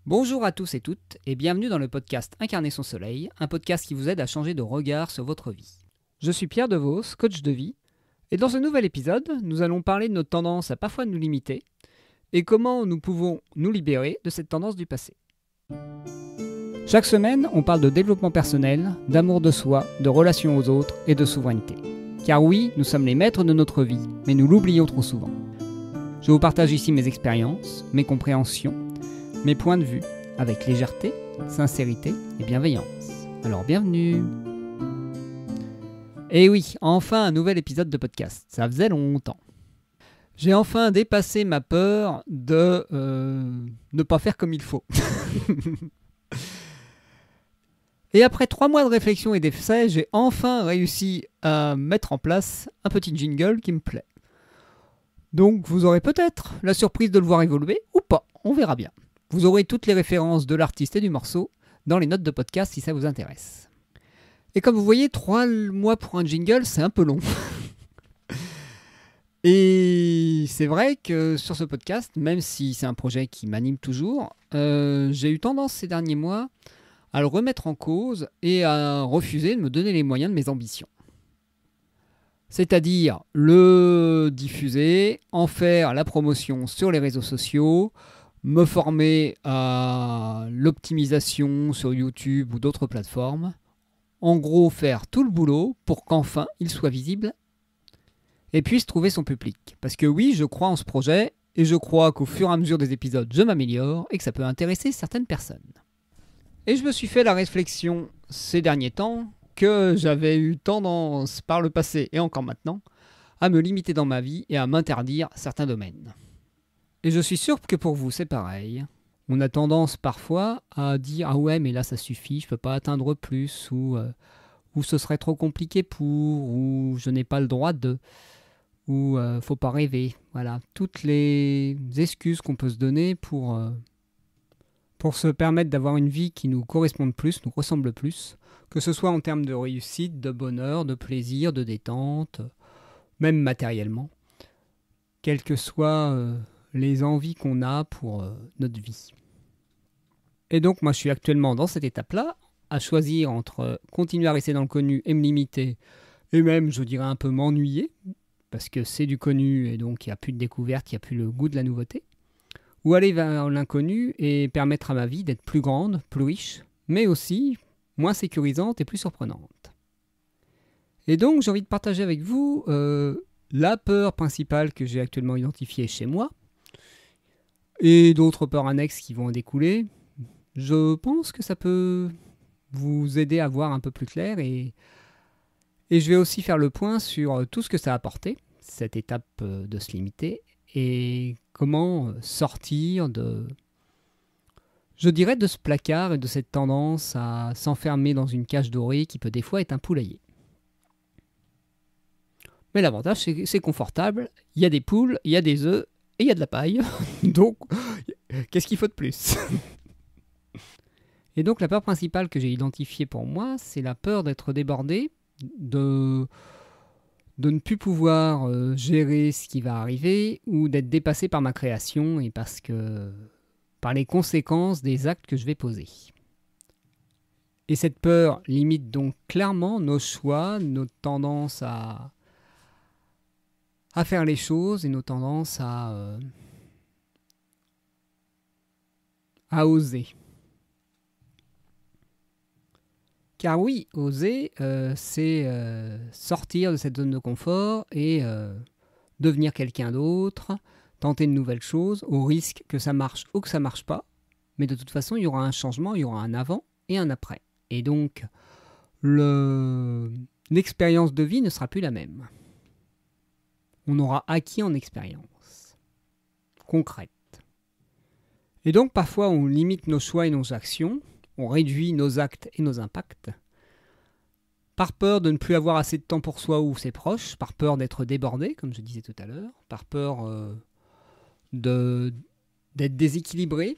Bonjour à tous et toutes et bienvenue dans le podcast Incarner son soleil, un podcast qui vous aide à changer de regard sur votre vie. Je suis Pierre Devos, coach de vie, et dans ce nouvel épisode, nous allons parler de notre tendance à parfois nous limiter et comment nous pouvons nous libérer de cette tendance du passé. Chaque semaine, on parle de développement personnel, d'amour de soi, de relations aux autres et de souveraineté. Car oui, nous sommes les maîtres de notre vie, mais nous l'oublions trop souvent. Je vous partage ici mes expériences, mes compréhensions, mes points de vue, avec légèreté, sincérité et bienveillance. Alors bienvenue. Et oui, enfin un nouvel épisode de podcast, ça faisait longtemps. J'ai enfin dépassé ma peur de ne pas faire comme il faut. Et après 3 mois de réflexion et d'essai, j'ai enfin réussi à mettre en place un petit jingle qui me plaît. Donc vous aurez peut-être la surprise de le voir évoluer ou pas, on verra bien. Vous aurez toutes les références de l'artiste et du morceau dans les notes de podcast si ça vous intéresse. Et comme vous voyez, 3 mois pour un jingle, c'est un peu long. Et c'est vrai que sur ce podcast, même si c'est un projet qui m'anime toujours, j'ai eu tendance ces derniers mois à le remettre en cause et à refuser de me donner les moyens de mes ambitions. C'est-à-dire le diffuser, en faire la promotion sur les réseaux sociaux, me former à l'optimisation sur YouTube ou d'autres plateformes. En gros, faire tout le boulot pour qu'enfin il soit visible et puisse trouver son public. Parce que oui, je crois en ce projet et je crois qu'au fur et à mesure des épisodes, je m'améliore et que ça peut intéresser certaines personnes. Et je me suis fait la réflexion ces derniers temps que j'avais eu tendance par le passé et encore maintenant à me limiter dans ma vie et à m'interdire certains domaines. Et je suis sûr que pour vous, c'est pareil. On a tendance parfois à dire « Ah ouais, mais là, ça suffit, je ne peux pas atteindre plus » ou ce serait trop compliqué pour » ou « Je n'ai pas le droit de » ou « Faut pas rêver ». Voilà, toutes les excuses qu'on peut se donner pour se permettre d'avoir une vie qui nous corresponde plus, nous ressemble plus, que ce soit en termes de réussite, de bonheur, de plaisir, de détente, même matériellement, quelles que soient les envies qu'on a pour notre vie. Et donc moi je suis actuellement dans cette étape-là, à choisir entre continuer à rester dans le connu et me limiter, et même je dirais un peu m'ennuyer, parce que c'est du connu et donc il n'y a plus de découverte, il n'y a plus le goût de la nouveauté, ou aller vers l'inconnu et permettre à ma vie d'être plus grande, plus riche, mais aussi moins sécurisante et plus surprenante. Et donc j'ai envie de partager avec vous la peur principale que j'ai actuellement identifiée chez moi, et d'autres peurs annexes qui vont en découler. Je pense que ça peut vous aider à voir un peu plus clair et je vais aussi faire le point sur tout ce que ça a apporté, cette étape de se limiter, et comment sortir de ce placard et de cette tendance à s'enfermer dans une cage dorée qui peut des fois être un poulailler. Mais l'avantage, c'est que c'est confortable, il y a des poules, il y a des œufs, et il y a de la paille, donc qu'est-ce qu'il faut de plus? Et donc la peur principale que j'ai identifiée pour moi, c'est la peur d'être débordé, de ne plus pouvoir gérer ce qui va arriver, ou d'être dépassé par ma création et par les conséquences des actes que je vais poser. Et cette peur limite donc clairement nos choix, notre tendance à faire les choses et nos tendances à oser. Car oui, oser, c'est sortir de cette zone de confort et devenir quelqu'un d'autre, tenter de nouvelles choses, au risque que ça marche ou que ça marche pas. Mais de toute façon, il y aura un changement, il y aura un avant et un après. Et donc, l'expérience de vie ne sera plus la même. On aura acquis en expérience concrète. Et donc parfois on limite nos choix et nos actions, on réduit nos actes et nos impacts, par peur de ne plus avoir assez de temps pour soi ou ses proches, par peur d'être débordé, comme je disais tout à l'heure, par peur d'être déséquilibré,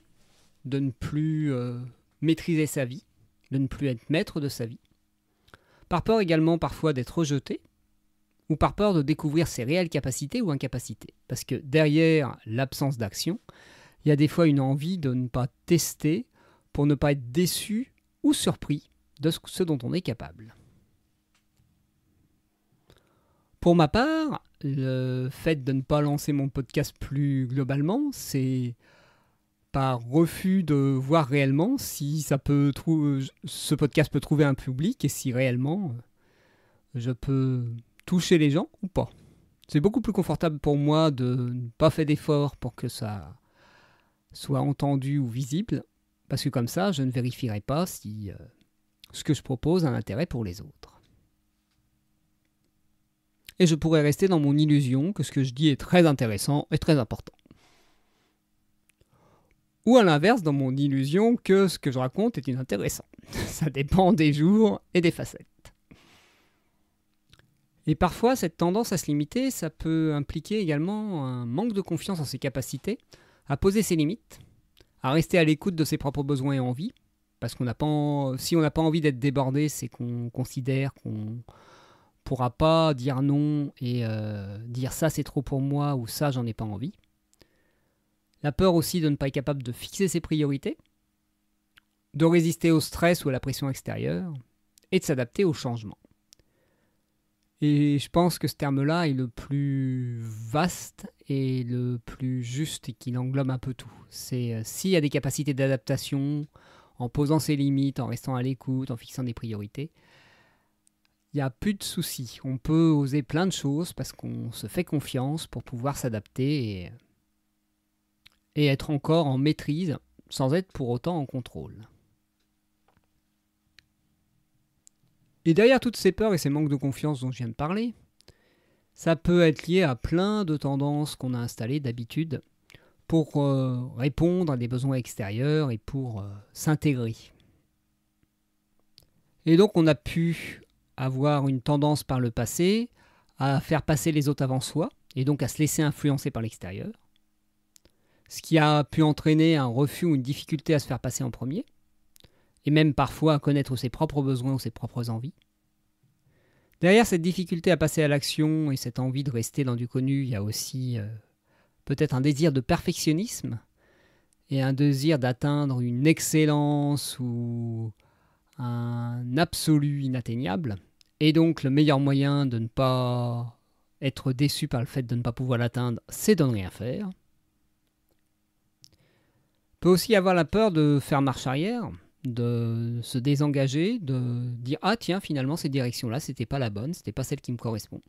de ne plus maîtriser sa vie, de ne plus être maître de sa vie, par peur également parfois d'être rejeté, ou par peur de découvrir ses réelles capacités ou incapacités. Parce que derrière l'absence d'action, Il y a des fois une envie de ne pas tester pour ne pas être déçu ou surpris de ce dont on est capable. Pour ma part, le fait de ne pas lancer mon podcast plus globalement, c'est par refus de voir réellement si ce podcast peut trouver un public et si réellement je peux toucher les gens ou pas. C'est beaucoup plus confortable pour moi de ne pas faire d'efforts pour que ça soit entendu ou visible, parce que comme ça, je ne vérifierai pas si ce que je propose a un intérêt pour les autres. Et je pourrais rester dans mon illusion que ce que je dis est très intéressant et très important. Ou à l'inverse, dans mon illusion que ce que je raconte est inintéressant. Ça dépend des jours et des facettes. Et parfois, cette tendance à se limiter, ça peut impliquer également un manque de confiance en ses capacités, à poser ses limites, à rester à l'écoute de ses propres besoins et envies, parce si on n'a pas envie d'être débordé, c'est qu'on considère qu'on pourra pas dire non et dire ça c'est trop pour moi ou ça j'en ai pas envie. La peur aussi de ne pas être capable de fixer ses priorités, de résister au stress ou à la pression extérieure, et de s'adapter au changement. Et je pense que ce terme-là est le plus vaste et le plus juste et qu'il englobe un peu tout. C'est s'il y a des capacités d'adaptation, en posant ses limites, en restant à l'écoute, en fixant des priorités, il n'y a plus de soucis. On peut oser plein de choses parce qu'on se fait confiance pour pouvoir s'adapter et être encore en maîtrise sans être pour autant en contrôle. Et derrière toutes ces peurs et ces manques de confiance dont je viens de parler, ça peut être lié à plein de tendances qu'on a installées d'habitude pour répondre à des besoins extérieurs et pour s'intégrer. Et donc on a pu avoir une tendance par le passé à faire passer les autres avant soi et donc à se laisser influencer par l'extérieur, ce qui a pu entraîner un refus ou une difficulté à se faire passer en premier, et même parfois à connaître ses propres besoins ou ses propres envies. Derrière cette difficulté à passer à l'action et cette envie de rester dans du connu, il y a aussi peut-être un désir de perfectionnisme et un désir d'atteindre une excellence ou un absolu inatteignable. Et donc le meilleur moyen de ne pas être déçu par le fait de ne pas pouvoir l'atteindre, c'est de ne rien faire. Il peut aussi avoir la peur de faire marche arrière, de se désengager, de dire « Ah tiens, finalement, cette direction-là, c'était pas la bonne, c'était pas celle qui me correspond. »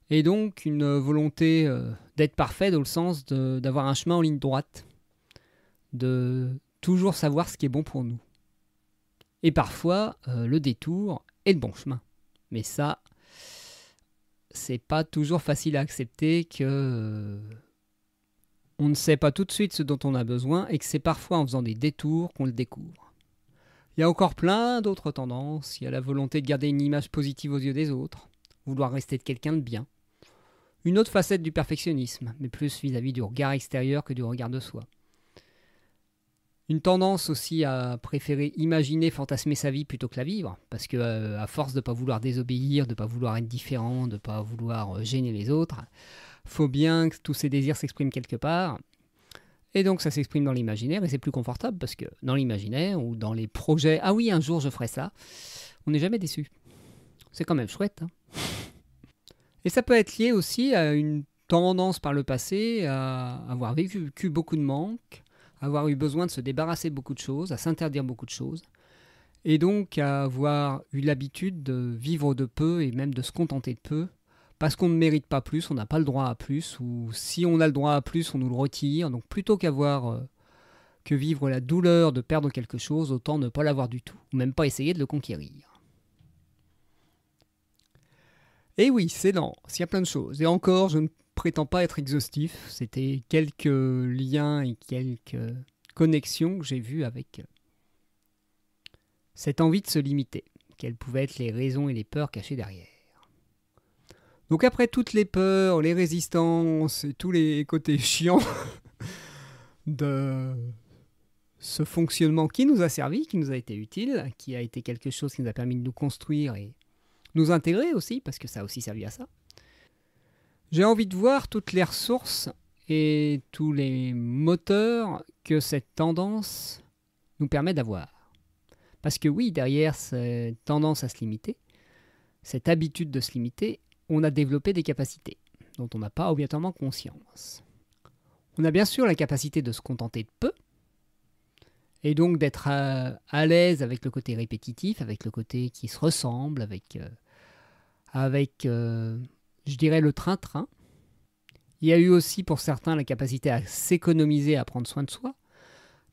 Et donc, une volonté d'être parfait dans le sens d'avoir un chemin en ligne droite, de toujours savoir ce qui est bon pour nous. Et parfois, le détour est le bon chemin. Mais ça, c'est pas toujours facile à accepter que on ne sait pas tout de suite ce dont on a besoin et que c'est parfois en faisant des détours qu'on le découvre. Il y a encore plein d'autres tendances. Il y a la volonté de garder une image positive aux yeux des autres, vouloir rester de quelqu'un de bien. Une autre facette du perfectionnisme, mais plus vis-à-vis du regard extérieur que du regard de soi. Une tendance aussi à préférer imaginer, fantasmer sa vie plutôt que la vivre, parce que à force de ne pas vouloir désobéir, de ne pas vouloir être différent, de ne pas vouloir gêner les autres, faut bien que tous ces désirs s'expriment quelque part. Et donc ça s'exprime dans l'imaginaire et c'est plus confortable parce que dans l'imaginaire ou dans les projets, ah oui, un jour je ferai ça, on n'est jamais déçu. C'est quand même chouette. Hein. Et ça peut être lié aussi à une tendance par le passé à avoir vécu beaucoup de manques, avoir eu besoin de se débarrasser de beaucoup de choses, à s'interdire beaucoup de choses, et donc à avoir eu l'habitude de vivre de peu et même de se contenter de peu, parce qu'on ne mérite pas plus, on n'a pas le droit à plus, ou si on a le droit à plus, on nous le retire. Donc plutôt que vivre la douleur de perdre quelque chose, autant ne pas l'avoir du tout, ou même pas essayer de le conquérir. Et oui, c'est dense, il y a plein de choses. Et encore, je ne prétends pas être exhaustif, c'était quelques liens et quelques connexions que j'ai vues avec cette envie de se limiter, quelles pouvaient être les raisons et les peurs cachées derrière. Donc après toutes les peurs, les résistances et tous les côtés chiants de ce fonctionnement qui nous a servi, qui nous a été utile, qui a été quelque chose qui nous a permis de nous construire et nous intégrer aussi, parce que ça a aussi servi à ça, j'ai envie de voir toutes les ressources et tous les moteurs que cette tendance nous permet d'avoir. Parce que oui, derrière cette tendance à se limiter, cette habitude de se limiter, on a développé des capacités dont on n'a pas obligatoirement conscience. On a bien sûr la capacité de se contenter de peu, et donc d'être à l'aise avec le côté répétitif, avec le côté qui se ressemble, avec je dirais, le train-train. Il y a eu aussi pour certains la capacité à s'économiser, à prendre soin de soi.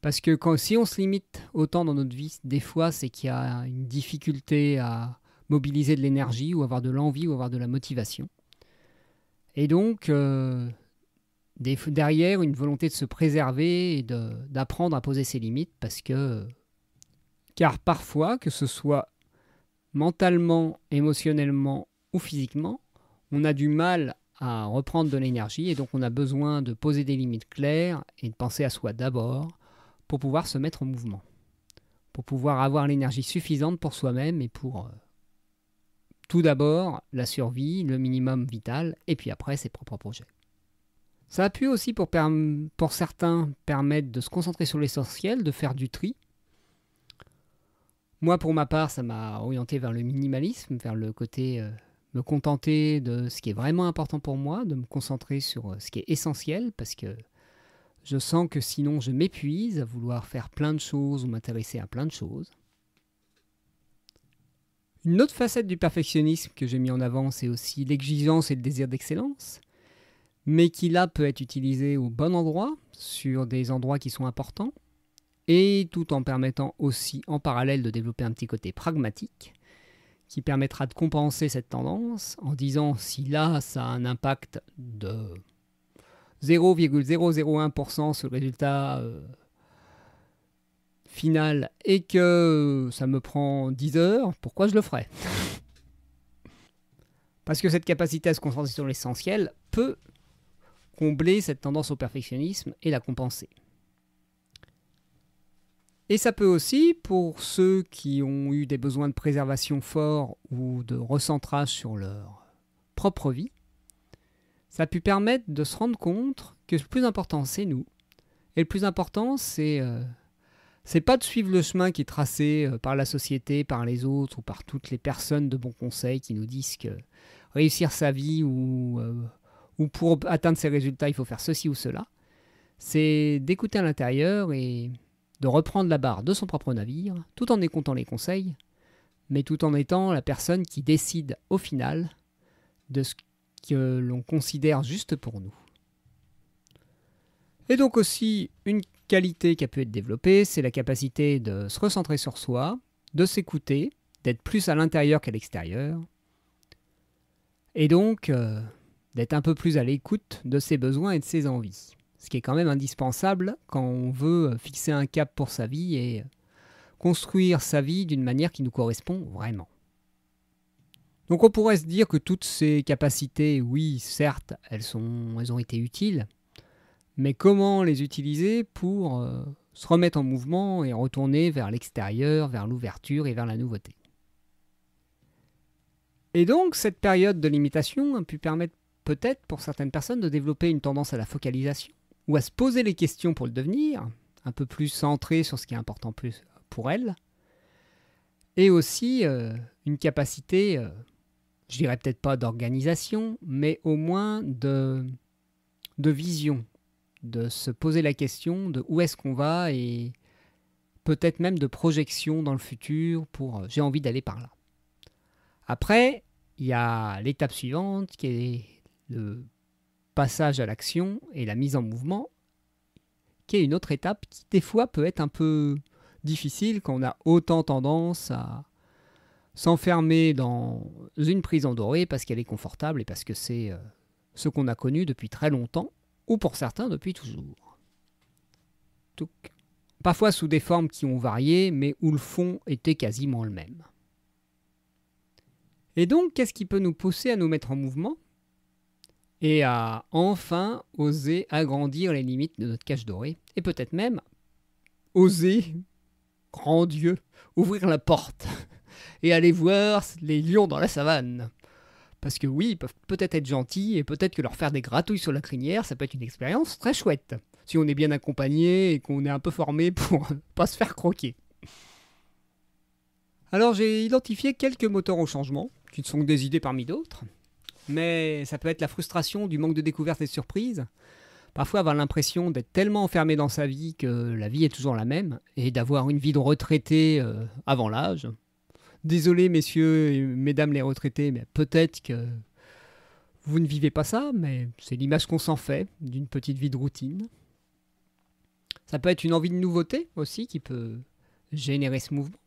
Parce que si on se limite autant dans notre vie, des fois, c'est qu'il y a une difficulté à mobiliser de l'énergie ou avoir de l'envie ou avoir de la motivation. Et donc, derrière, une volonté de se préserver et d'apprendre à poser ses limites car parfois, que ce soit mentalement, émotionnellement ou physiquement, on a du mal à reprendre de l'énergie et donc on a besoin de poser des limites claires et de penser à soi d'abord pour pouvoir se mettre en mouvement, pour pouvoir avoir l'énergie suffisante pour soi-même et pour tout d'abord la survie, le minimum vital et puis après ses propres projets. Ça a pu aussi pour certains permettre de se concentrer sur l'essentiel, de faire du tri. Moi, pour ma part, ça m'a orienté vers le minimalisme, vers le côté me contenter de ce qui est vraiment important pour moi, de me concentrer sur ce qui est essentiel, parce que je sens que sinon je m'épuise à vouloir faire plein de choses ou m'intéresser à plein de choses. Une autre facette du perfectionnisme que j'ai mis en avant, c'est aussi l'exigence et le désir d'excellence, mais qui là peut être utilisé au bon endroit, sur des endroits qui sont importants, et tout en permettant aussi en parallèle de développer un petit côté pragmatique, qui permettra de compenser cette tendance en disant si là ça a un impact de 0,001% sur le résultat final et que ça me prend 10 heures, pourquoi je le ferais? Parce que cette capacité à se concentrer sur l'essentiel peut combler cette tendance au perfectionnisme et la compenser. Et ça peut aussi, pour ceux qui ont eu des besoins de préservation forts ou de recentrage sur leur propre vie, ça a pu permettre de se rendre compte que le plus important, c'est nous. Et le plus important, c'est pas de suivre le chemin qui est tracé par la société, par les autres ou par toutes les personnes de bon conseil qui nous disent que réussir sa vie ou pour atteindre ses résultats, il faut faire ceci ou cela. C'est d'écouter à l'intérieur et de reprendre la barre de son propre navire, tout en écoutant les conseils, mais tout en étant la personne qui décide au final de ce que l'on considère juste pour nous. Et donc aussi, une qualité qui a pu être développée, c'est la capacité de se recentrer sur soi, de s'écouter, d'être plus à l'intérieur qu'à l'extérieur, et donc d'être un peu plus à l'écoute de ses besoins et de ses envies. Ce qui est quand même indispensable quand on veut fixer un cap pour sa vie et construire sa vie d'une manière qui nous correspond vraiment. Donc on pourrait se dire que toutes ces capacités, oui, certes, elles ont été utiles, mais comment les utiliser pour se remettre en mouvement et retourner vers l'extérieur, vers l'ouverture et vers la nouveauté. Et donc cette période de limitation a pu permettre peut-être pour certaines personnes de développer une tendance à la focalisation, ou à se poser les questions pour le devenir, un peu plus centré sur ce qui est important plus pour elles, et aussi une capacité, je dirais peut-être pas d'organisation, mais au moins de vision, de se poser la question de où est-ce qu'on va et peut-être même de projection dans le futur pour j'ai envie d'aller par là. Après, il y a l'étape suivante qui est le passage à l'action et la mise en mouvement, qui est une autre étape qui des fois peut être un peu difficile quand on a autant tendance à s'enfermer dans une prison dorée parce qu'elle est confortable et parce que c'est ce qu'on a connu depuis très longtemps, ou pour certains depuis toujours. Donc, parfois sous des formes qui ont varié, mais où le fond était quasiment le même. Et donc, qu'est-ce qui peut nous pousser à nous mettre en mouvement et à enfin oser agrandir les limites de notre cage dorée, et peut-être même oser, grand Dieu, ouvrir la porte et aller voir les lions dans la savane. Parce que oui, ils peuvent peut-être être gentils et peut-être que leur faire des gratouilles sur la crinière, ça peut être une expérience très chouette. Si on est bien accompagné et qu'on est un peu formé pour pas se faire croquer. Alors j'ai identifié quelques moteurs au changement, qui ne sont que des idées parmi d'autres. Mais ça peut être la frustration du manque de découvertes et de surprises. Parfois avoir l'impression d'être tellement enfermé dans sa vie que la vie est toujours la même et d'avoir une vie de retraité avant l'âge. Désolé messieurs et mesdames les retraités, mais peut-être que vous ne vivez pas ça, mais c'est l'image qu'on s'en fait d'une petite vie de routine. Ça peut être une envie de nouveauté aussi qui peut générer ce mouvement.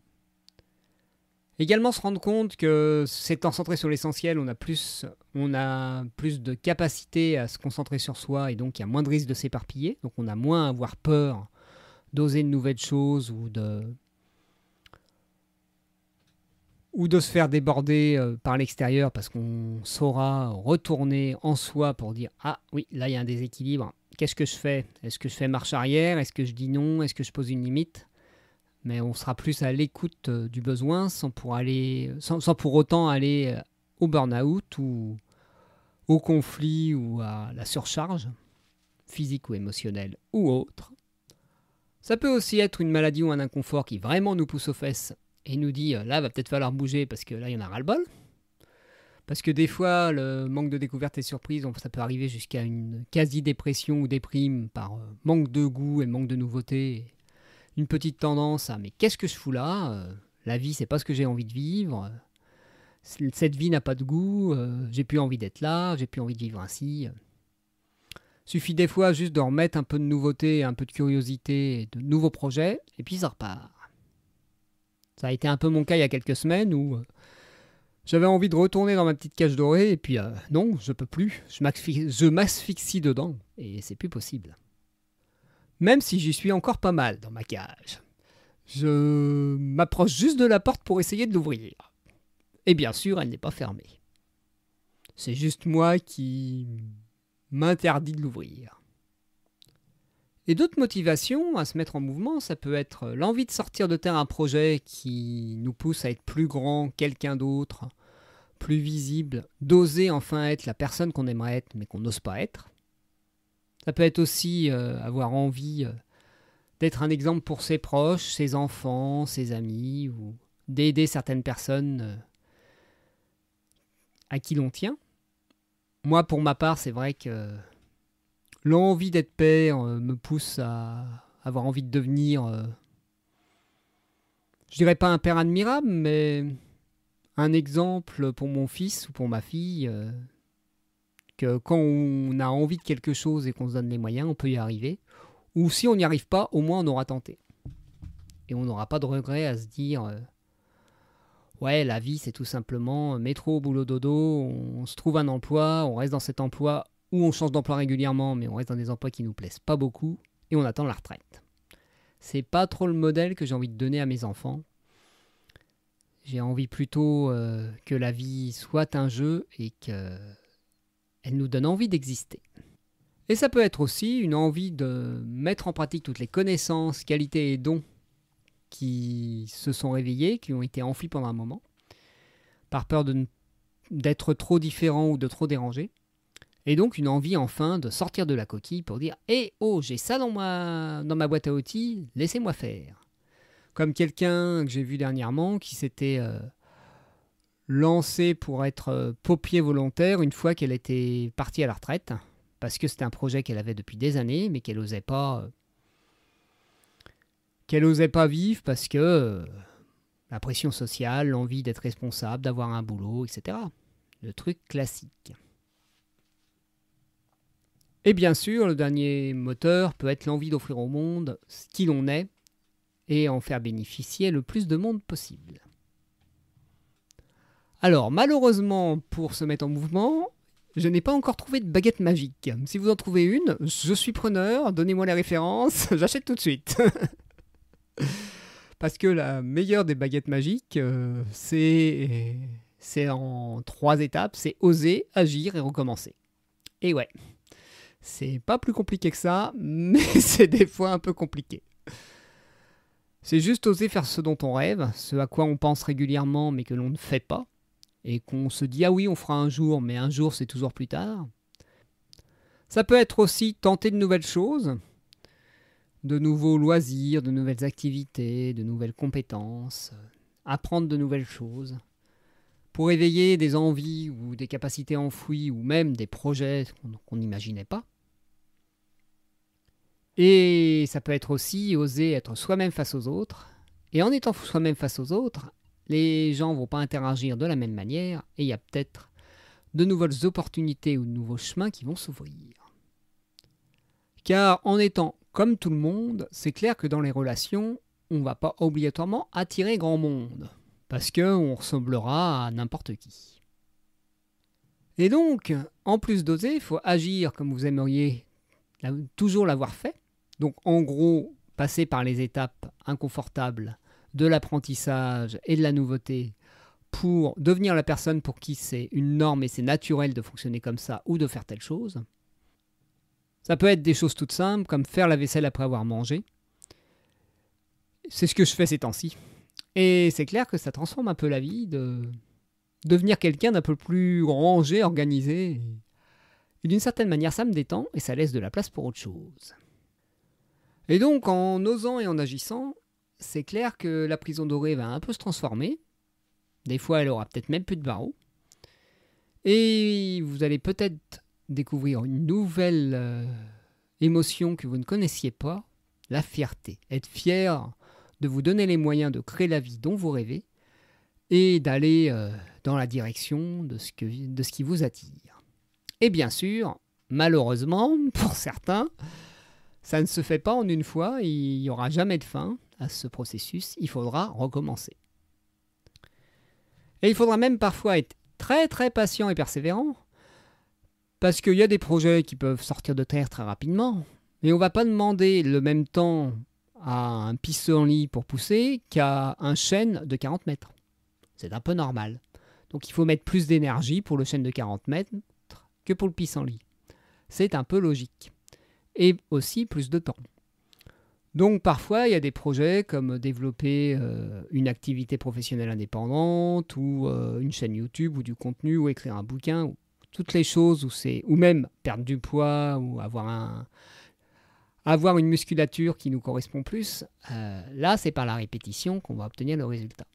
Également se rendre compte que s'étant centré sur l'essentiel, on a plus de capacité à se concentrer sur soi et donc il y a moins de risque de s'éparpiller. Donc on a moins à avoir peur d'oser de nouvelles choses ou de se faire déborder par l'extérieur parce qu'on saura retourner en soi pour dire « Ah oui, là il y a un déséquilibre, qu'est-ce que je fais ? Est-ce que je fais marche arrière ? Est-ce que je dis non ? Est-ce que je pose une limite ?» Mais on sera plus à l'écoute du besoin sans pour autant aller au burn-out ou au conflit ou à la surcharge, physique ou émotionnelle ou autre. Ça peut aussi être une maladie ou un inconfort qui vraiment nous pousse aux fesses et nous dit là, va peut-être falloir bouger parce que là, il y en a ras-le-bol. Parce que des fois, le manque de découverte et de surprise, ça peut arriver jusqu'à une quasi-dépression ou déprime par manque de goût et manque de nouveauté. Une petite tendance à « mais qu'est-ce que je fous là ? La vie, c'est pas ce que j'ai envie de vivre. Cette vie n'a pas de goût. J'ai plus envie d'être là. J'ai plus envie de vivre ainsi. » Suffit des fois juste de remettre un peu de nouveauté, un peu de curiosité, de nouveaux projets, et puis ça repart. Ça a été un peu mon cas il y a quelques semaines où j'avais envie de retourner dans ma petite cage dorée, et puis non, je peux plus. Je m'asphyxie dedans, et c'est plus possible. Même si j'y suis encore pas mal dans ma cage. Je m'approche juste de la porte pour essayer de l'ouvrir. Et bien sûr, elle n'est pas fermée. C'est juste moi qui m'interdis de l'ouvrir. Et d'autres motivations à se mettre en mouvement, ça peut être l'envie de sortir de terre un projet qui nous pousse à être plus grand, quelqu'un d'autre, plus visible, d'oser enfin être la personne qu'on aimerait être mais qu'on n'ose pas être. Ça peut être aussi avoir envie d'être un exemple pour ses proches, ses enfants, ses amis, ou d'aider certaines personnes à qui l'on tient. Moi, pour ma part, c'est vrai que l'envie d'être père me pousse à avoir envie de devenir, je dirais pas un père admirable, mais un exemple pour mon fils ou pour ma fille, que quand on a envie de quelque chose et qu'on se donne les moyens, on peut y arriver. Ou si on n'y arrive pas, au moins on aura tenté. Et on n'aura pas de regret à se dire ouais, la vie c'est tout simplement métro, boulot, dodo, on se trouve un emploi, on reste dans cet emploi, ou on change d'emploi régulièrement, mais on reste dans des emplois qui nous plaisent pas beaucoup, et on attend la retraite. C'est pas trop le modèle que j'ai envie de donner à mes enfants. J'ai envie plutôt que la vie soit un jeu et qu'elle nous donne envie d'exister. Et ça peut être aussi une envie de mettre en pratique toutes les connaissances, qualités et dons qui se sont réveillés, qui ont été enfouis pendant un moment, par peur d'être trop différent ou de trop déranger. Et donc une envie enfin de sortir de la coquille pour dire « Eh oh, j'ai ça dans ma boîte à outils, laissez-moi faire ». Comme quelqu'un que j'ai vu dernièrement qui s'était lancé pour être paupier volontaire une fois qu'elle était partie à la retraite, parce que c'était un projet qu'elle avait depuis des années, mais qu'elle n'osait pas vivre parce que la pression sociale, l'envie d'être responsable, d'avoir un boulot, etc. Le truc classique. Et bien sûr, le dernier moteur peut être l'envie d'offrir au monde ce qui l'on est et en faire bénéficier le plus de monde possible. Alors, malheureusement, pour se mettre en mouvement, je n'ai pas encore trouvé de baguette magique. Si vous en trouvez une, je suis preneur, donnez-moi les références, j'achète tout de suite. Parce que la meilleure des baguettes magiques, c'est en 3 étapes, c'est oser, agir et recommencer. Et ouais, c'est pas plus compliqué que ça, mais c'est des fois un peu compliqué. C'est juste oser faire ce dont on rêve, ce à quoi on pense régulièrement mais que l'on ne fait pas, et qu'on se dit « Ah oui, on fera un jour, mais un jour, c'est toujours plus tard ». Ça peut être aussi tenter de nouvelles choses, de nouveaux loisirs, de nouvelles activités, de nouvelles compétences, apprendre de nouvelles choses, pour éveiller des envies ou des capacités enfouies ou même des projets qu'on n'imaginait pas. Et ça peut être aussi oser être soi-même face aux autres. Et en étant soi-même face aux autres, les gens ne vont pas interagir de la même manière et il y a peut-être de nouvelles opportunités ou de nouveaux chemins qui vont s'ouvrir. Car en étant comme tout le monde, c'est clair que dans les relations, on ne va pas obligatoirement attirer grand monde, parce qu'on ressemblera à n'importe qui. Et donc, en plus d'oser, il faut agir comme vous aimeriez toujours l'avoir fait. Donc en gros, passer par les étapes inconfortables de l'apprentissage et de la nouveauté pour devenir la personne pour qui c'est une norme et c'est naturel de fonctionner comme ça ou de faire telle chose. Ça peut être des choses toutes simples, comme faire la vaisselle après avoir mangé. C'est ce que je fais ces temps-ci. Et c'est clair que ça transforme un peu la vie de devenir quelqu'un d'un peu plus rangé, organisé. Et d'une certaine manière, ça me détend et ça laisse de la place pour autre chose. Et donc, en osant et en agissant, c'est clair que la prison dorée va un peu se transformer. Des fois, elle aura peut-être même plus de barreaux. Et vous allez peut-être découvrir une nouvelle émotion que vous ne connaissiez pas, la fierté. Être fier de vous donner les moyens de créer la vie dont vous rêvez et d'aller dans la direction de ce qui vous attire. Et bien sûr, malheureusement, pour certains, ça ne se fait pas en une fois, il n'y aura jamais de fin à ce processus, il faudra recommencer. Et il faudra même parfois être très très patient et persévérant, parce qu'il y a des projets qui peuvent sortir de terre très rapidement, mais on ne va pas demander le même temps à un pissenlit pour pousser qu'à un chêne de 40 mètres. C'est un peu normal. Donc il faut mettre plus d'énergie pour le chêne de 40 mètres que pour le pissenlit. C'est un peu logique. Et aussi plus de temps. Donc parfois il y a des projets comme développer une activité professionnelle indépendante ou une chaîne YouTube ou du contenu ou écrire un bouquin ou toutes les choses ou même perdre du poids ou avoir une musculature qui nous correspond plus. Là c'est par la répétition qu'on va obtenir le résultat.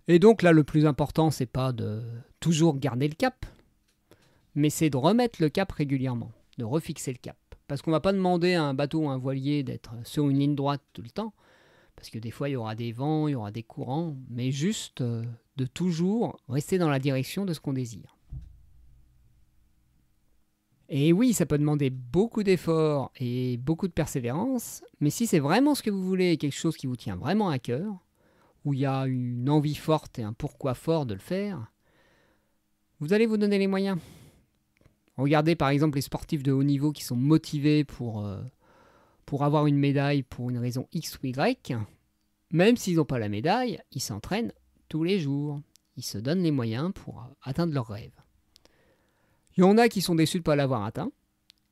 Et donc là le plus important c'est pas de toujours garder le cap, mais c'est de remettre le cap régulièrement, de refixer le cap. Parce qu'on ne va pas demander à un bateau ou à un voilier d'être sur une ligne droite tout le temps, parce que des fois il y aura des vents, il y aura des courants, mais juste de toujours rester dans la direction de ce qu'on désire. Et oui, ça peut demander beaucoup d'efforts et beaucoup de persévérance, mais si c'est vraiment ce que vous voulez et quelque chose qui vous tient vraiment à cœur, où il y a une envie forte et un pourquoi fort de le faire, vous allez vous donner les moyens. Regardez par exemple les sportifs de haut niveau qui sont motivés pour avoir une médaille pour une raison X ou Y. Même s'ils n'ont pas la médaille, ils s'entraînent tous les jours. Ils se donnent les moyens pour atteindre leurs rêves. Il y en a qui sont déçus de ne pas l'avoir atteint.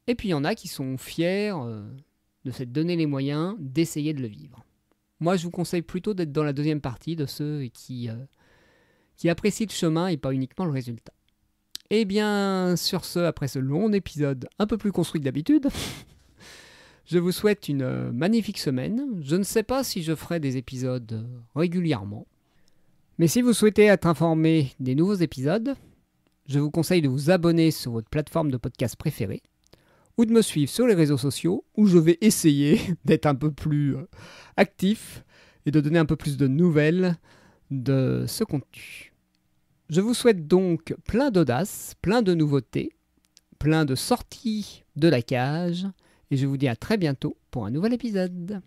Et puis il y en a qui sont fiers de s'être donné les moyens d'essayer de le vivre. Moi je vous conseille plutôt d'être dans la deuxième partie de ceux qui apprécient le chemin et pas uniquement le résultat. Et bien, sur ce, après ce long épisode un peu plus construit que d'habitude, je vous souhaite une magnifique semaine. Je ne sais pas si je ferai des épisodes régulièrement. Mais si vous souhaitez être informé des nouveaux épisodes, je vous conseille de vous abonner sur votre plateforme de podcast préférée ou de me suivre sur les réseaux sociaux où je vais essayer d'être un peu plus actif et de donner un peu plus de nouvelles de ce contenu. Je vous souhaite donc plein d'audace, plein de nouveautés, plein de sorties de la cage, et je vous dis à très bientôt pour un nouvel épisode.